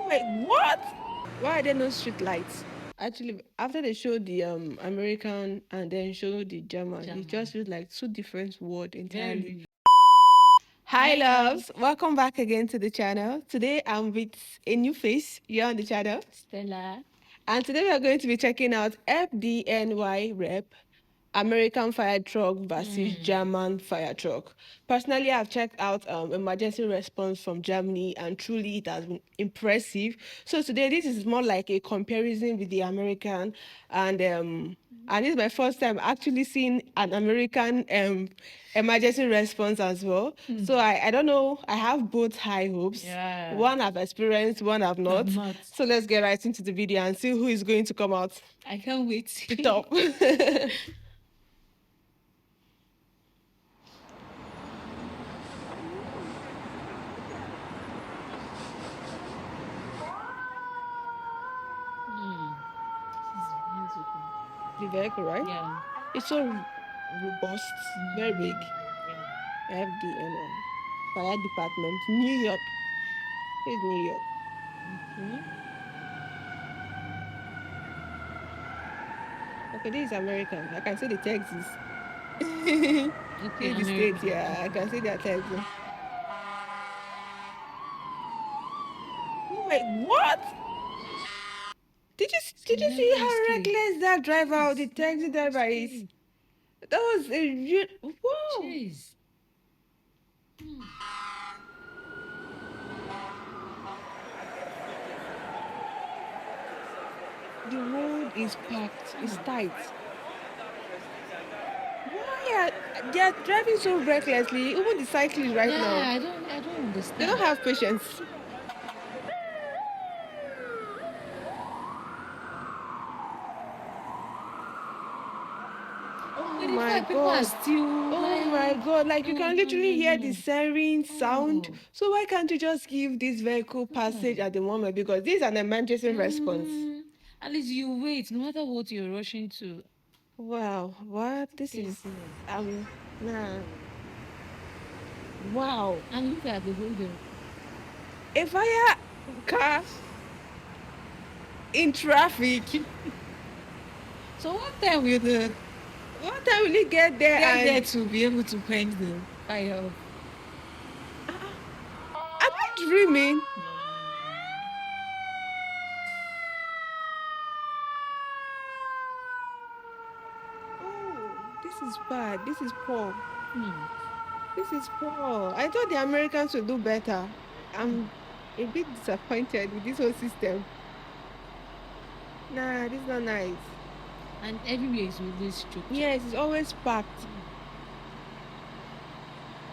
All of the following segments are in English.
Wait, what? Why are there no street lights? Actually, after they showed the American and then showed the German, it just feels like two different worlds entirely. Hi, loves. Welcome back again to the channel. Today I'm with a new face here on the channel, Stella. and today we are going to be checking out FDNY rep American fire truck versus German fire truck. Personally, I've checked out emergency response from Germany, and truly it has been impressive. So today, this is more like a comparison with the American, and this is my first time actually seeing an American emergency response as well. So I don't know. I have both high hopes. Yeah. One I've experienced, one I've not. not. So let's get right into the video and see who is going to come out I can't wait. the top. The vehicle, right? Yeah. It's so robust, very big. FDNY, Fire Department, New York. It's New York. Okay, this is American. I can see the Texas. Okay, This is the state, yeah. I can see their Texas. Wait, what? Did you see how reckless that driver or the taxi driver is? That was a real wow. Jeez. The road is packed. It's tight. Why are they are driving so recklessly? Even the cyclists right Yeah, now, I don't understand. they don't have patience. Oh my People are god. still. Oh my god. Like you can literally hear the siren sound. Oh. So why can't you just give this vehicle passage at the moment? Because this is an emergency response. At least you wait, no matter what you're rushing to. Wow. What? This is nah. Wow. And look at the holder. A fire car in traffic. So What time will it get there get there and to be able to quench the fire off? am I dreaming? Oh, this is bad. This is poor. This is poor. I thought the Americans would do better. I'm a bit disappointed with this whole system. Nah, this is not nice. And everywhere is with this structure. Yes, it's always packed.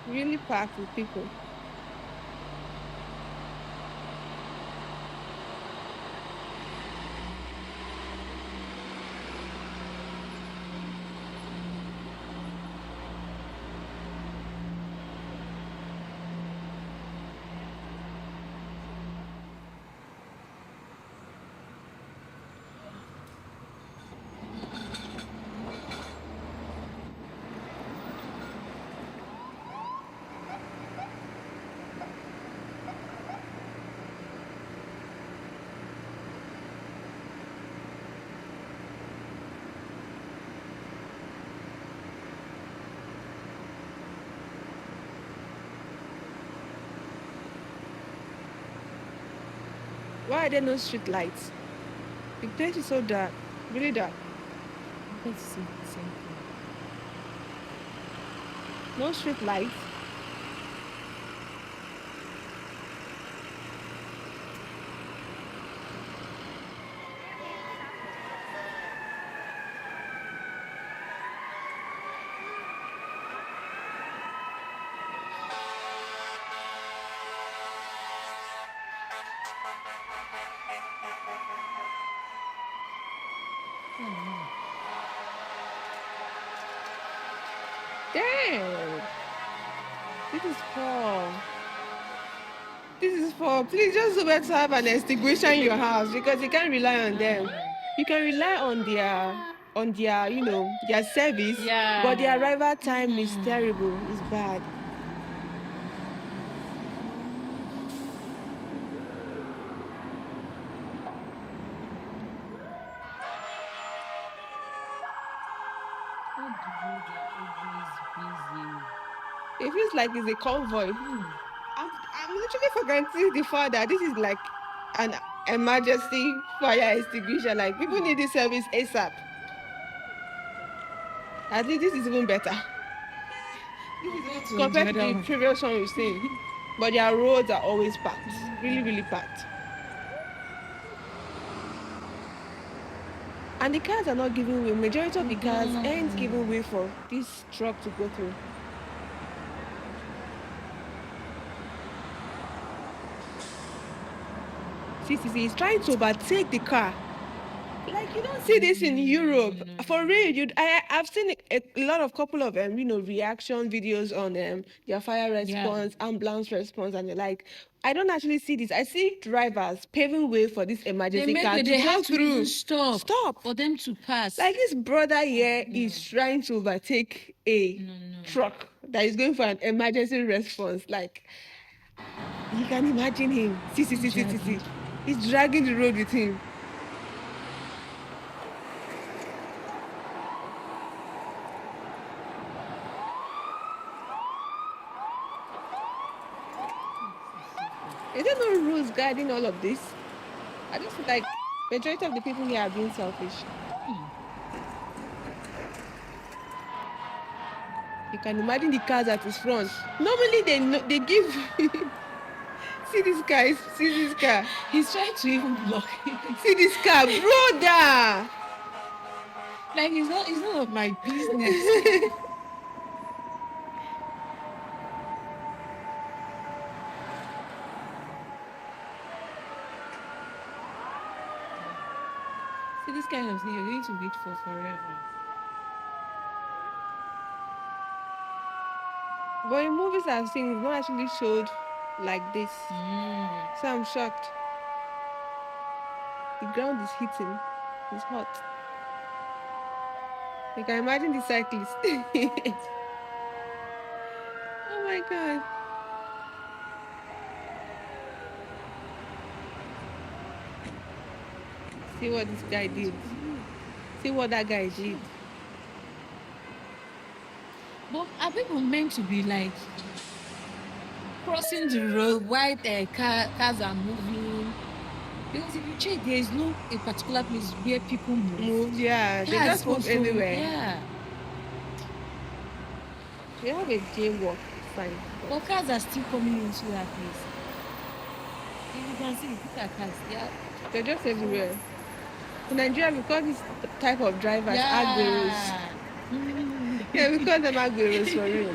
Really packed with people. Why are there no street lights? The place is so dark, really dark. Let's see the same thing. No street lights. Damn. This is poor. This is for please just do better to have an extinguisher in your house because you can't rely on them. You can rely on their their service, but their arrival time is terrible. It's bad. It feels like it's a convoy. I'm literally forgetting the fact that this is like an emergency fire extinguisher. Like people need this service ASAP. At least this is even better. This is Compared even to the compared to other the one. previous one we've seen. But their roads are always packed. Really, really packed. And the cars are not giving way. Majority of the cars ain't giving way for this truck to go through. See, he's trying to overtake the car. Like you don't see this in Europe. For real, I've seen a lot of couple of reaction videos on their fire Yeah. response, ambulance response, and they're like, I don't actually see this. I see drivers paving way for this They emergency make car way. to They go have to even through. stop Stop. for them to pass. Like this brother here is trying to overtake a No. truck that is going for an emergency response. Like you can imagine him. See. Dragging. He's dragging the road with him. Is there no rules guiding all of this? I just feel like majority of the people here are being selfish. You can imagine the cars at his front. Normally they give see this guy, see this car. He's trying to even block it. See this car, brother. Like it's none of my business. See this kind of thing you're going to wait for forever. But in movies I've seen, it's not actually showed like this. So I'm shocked. The ground is heating. It's hot. You can imagine the cyclist. Oh my god. See what this guy did. See what that guy did. But are people meant to be like crossing the road while the cars are moving? Because if you check, there is no a particular place where people move. Yeah. They Cars just move also, anywhere. yeah. We have a jaywalk sign. But cars are still coming into that place. If you can see, look at cars. Yeah. They're just everywhere. In Nigeria, we call this type of drivers agberos. Yeah. Yeah, we call them agberos for real.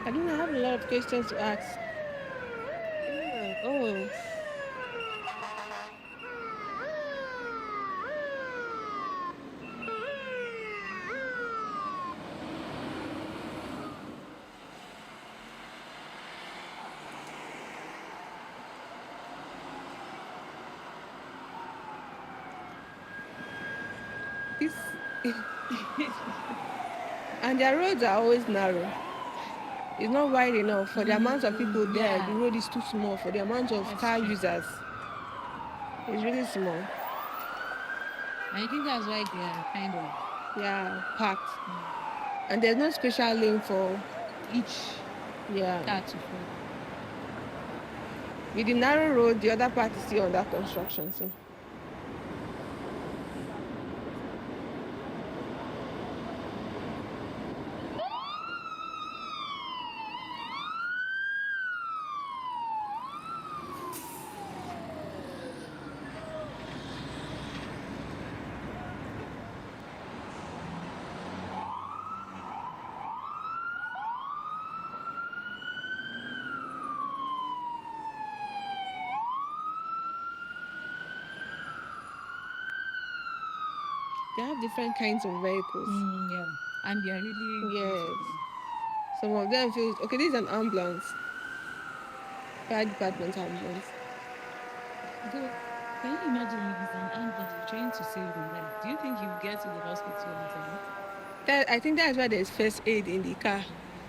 I don't know, I have a lot of questions to ask. Yeah. Oh, this. And their roads are always narrow. It's not wide enough for the amount of people there. Yeah. The road is too small for the amount of That's car true. users. It's really small. I think that's why they are kind of Yeah, packed. And there's no special lane for each yeah. car to follow. With the narrow road, the other part is still under construction. So They have different kinds of vehicles. Yeah. And they are really Yes. beautiful. Some of them feels okay. This is an ambulance, fire department ambulance. Though, can you imagine if it's an ambulance you're trying to save a life? Do you think you get to the hospital on time? That I think that's why there's first aid in the car,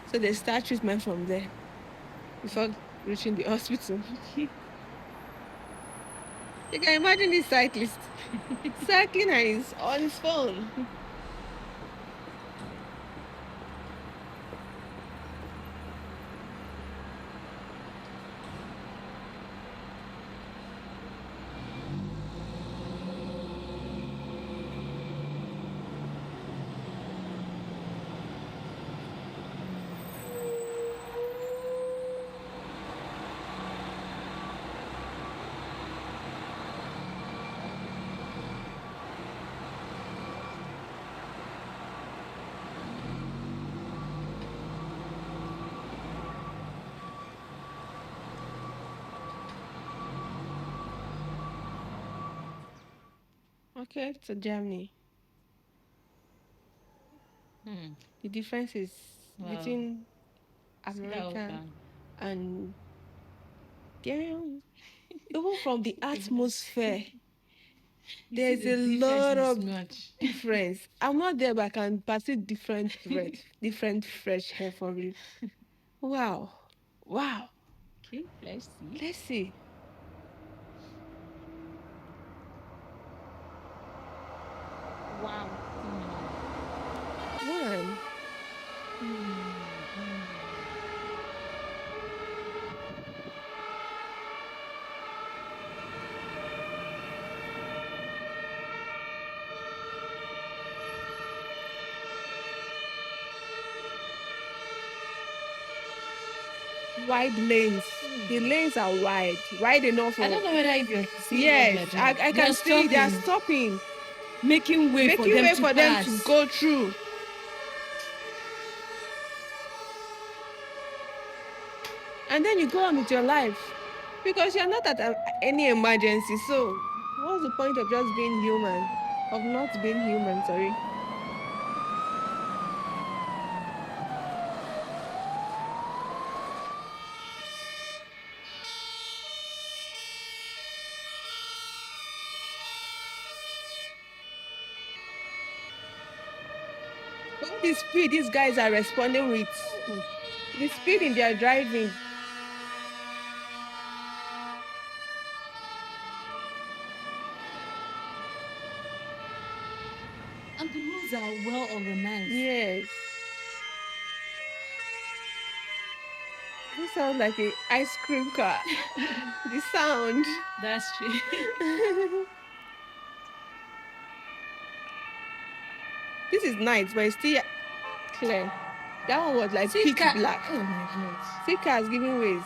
so they start treatment from there before reaching the hospital. You can imagine this cyclist cycling and he's on his phone. Okay, to Germany. Hmm. The difference is Wow. between See that America one. and damn. Even from the Okay, let's. atmosphere, You see, there's the a difference lot is of much. difference. I'm not there, but I can perceive different breath, different fresh hair from you. Wow. Wow. Okay, let's see. Let's see. Wow. One. Wide lanes. The lanes are wide enough I for. don't know whether if you're seeing what Yes, they're doing. I They are can see they are stopping, stopping, making way for making them way to for them to pass. go through. And then you go on with your life because you're not at any emergency. So, what's the point of just being human? Of not being human, sorry. All the speed these guys are responding with, the speed in their driving. And the roads are well organized. Yes. This sounds like a ice cream car. The sound. That's true. This is night, but it's still clear. That one was like See, pitch black. oh my god. See cars giving ways.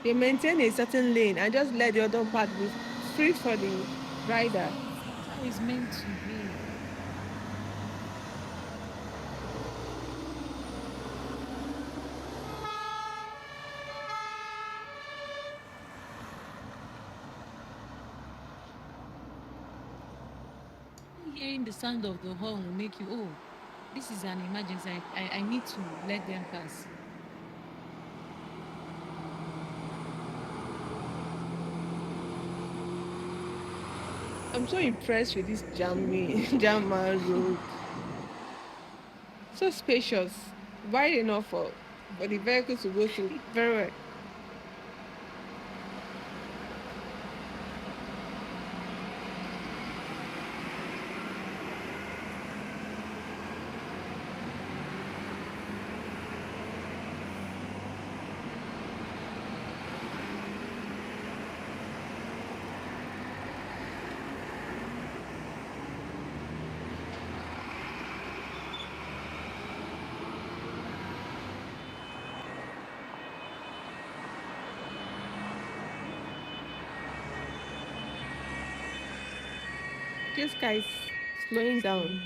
They maintain a certain lane and just let the other part be free for the rider. That's how it's meant to be. Hearing the sound of the horn will make you, oh, this is an emergency. I need to let them pass. I'm so impressed with this German road. So spacious, wide enough for the vehicle to go through very well. This guy is slowing down.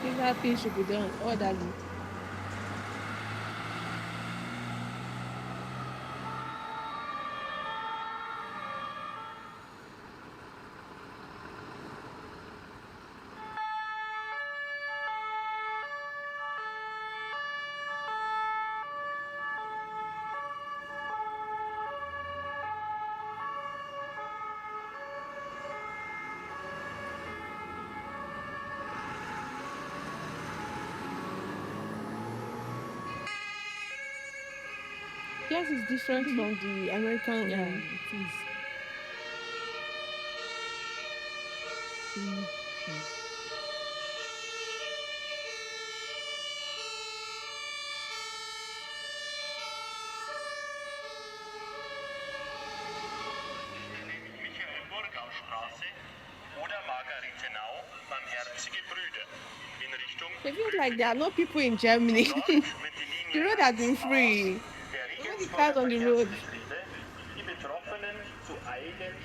These are things should be done orderly. Yes, it's different from the American Yeah, one. it is. Michaelburgau-Straße oder Margaritenau, Barmherzige Brüder in Richtung It feels like there are Grüblichen. no people in Germany. Dort wird die The Linie road has 1a been free. der So many cars Regensburger on the road. Verkehrsbetriebe die Betroffenen zu eigens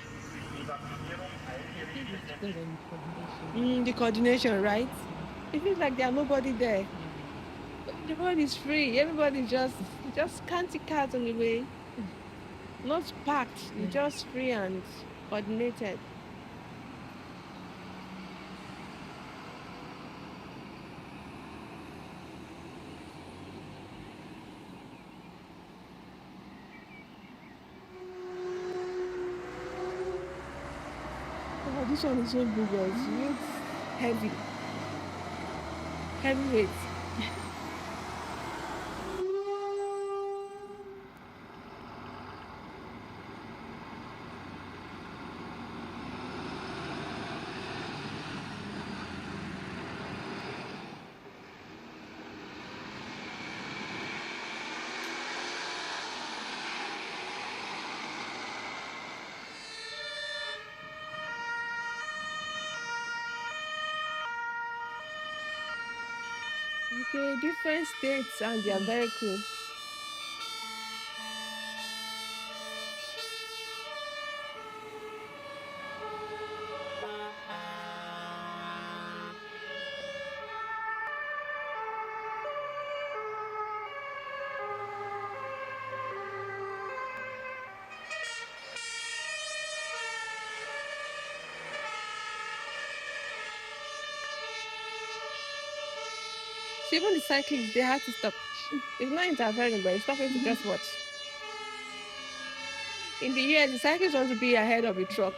Evakuierung I think it's eingerichteten because of the coordination. The coordination, right? It feels like there's nobody there. The road is free. Everybody just can't see cars on the way. Not packed. It's just free and coordinated. Oh, this one is so bogus. It's heavy. Heavyweight. Okay, different states and they are very cool. So even the cyclists, they have to stop. It's not interfering, but it's stopping to just watch. In the US, the cyclists want to be ahead of the truck.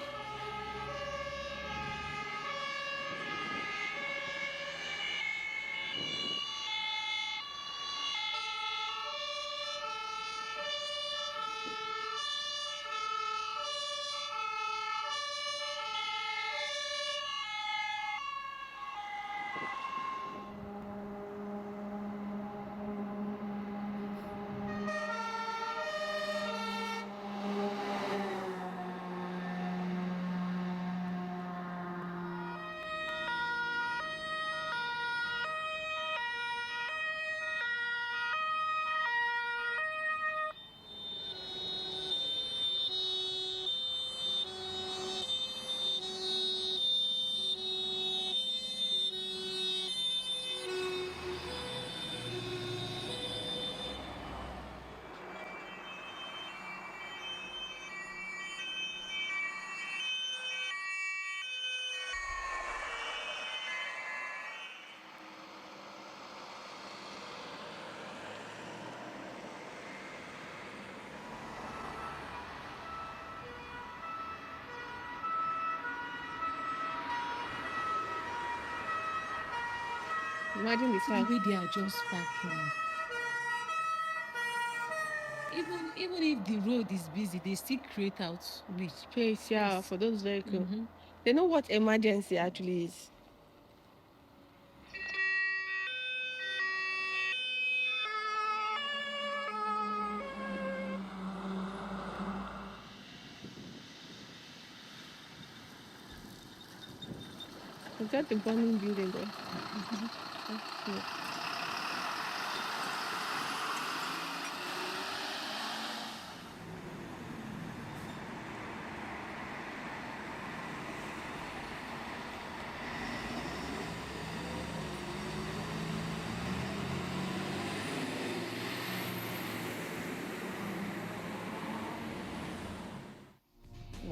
Imagine the See the car. way they are just parking. Even if the road is busy, they still create out way. Space, yeah, Yes. for those vehicles. Mm-hmm. They know what emergency actually is. Is that the burning building there? That's smoke.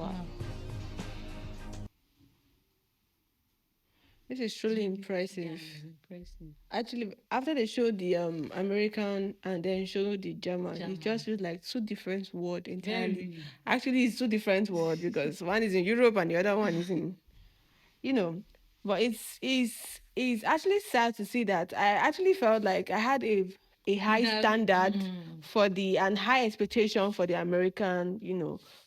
Wow. This is truly Yeah, impressive. it's impressive. Actually, after they showed the American and then showed the German, it just feels like two different words entirely. Very. Actually, it's two different words because one is in Europe and the other one is in, you know. But it's actually sad to see that I actually felt like I had a high standard for the and high expectation for the American,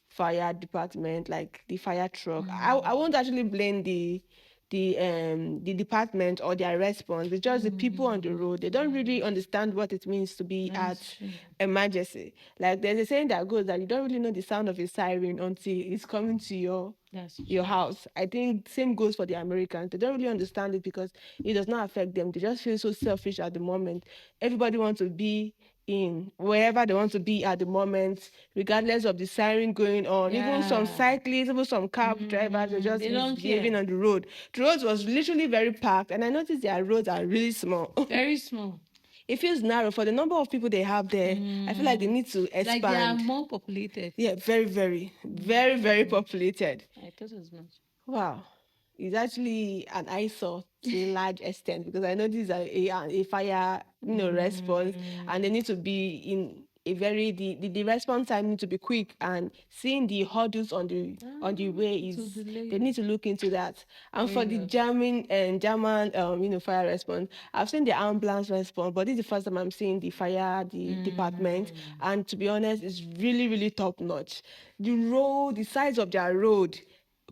fire department, like the fire truck. I won't actually blame the department or their response. It's just the people on the road. They don't really understand what it means to be at That's true. emergency. Like there's a saying that goes that you don't really know the sound of a siren until it's coming to That's your true. house. I think same goes for the Americans. They don't really understand it because it does not affect them. They just feel so selfish at the moment. Everybody wants to be in wherever they want to be at the moment, regardless of the siren going on. Even some Yeah. cyclists, even some cab drivers are just They don't misbehaving care. on the road. The roads was literally very packed, and I noticed their roads are really small. Very small. It feels narrow for the number of people they have there. I feel like they need to Like they are expand. more populated. Yeah, very, very, very, very populated. I thought as much. Wow. It's actually an eyesore to a large extent because I know these are a fire, response, and they need to be in a very the response time need to be quick, and seeing the hurdles on the way It will is delay they you. need to look into that. And for Very the well. German fire response, I've seen the ambulance response, but this is the first time I'm seeing the fire the department, and to be honest, it's really really top notch. The size of their road,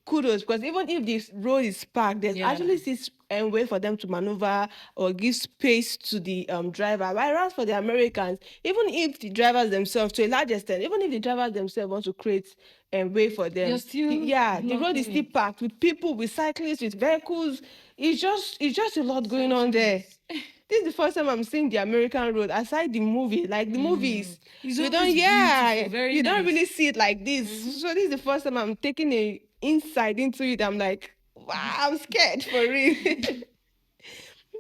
kudos, because even if this road is packed, there's Yeah. actually this way for them to maneuver or give space to the driver. Whereas for the Americans, even if the drivers themselves, to a large extent, even if the drivers themselves want to create a way for them, You're still yeah, the road is blocking still it. packed with people, with cyclists, with vehicles. It's just a lot going on there. This is the first time I'm seeing the American road aside the movie. Like the movies, It's we don't, always yeah, beautiful, very you don't really nice. see it like this. So this is the first time I'm taking a insight into it. I'm like, wow, I'm scared for real.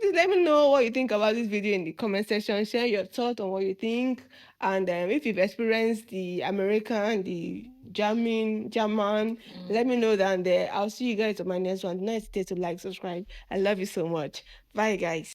Please let me know what you think about this video in the comment section. Share your thoughts on what you think, and if you've experienced the American, the German, let me know down there. I'll see you guys on my next one. Do not hesitate to like, subscribe. I love you so much. Bye, guys.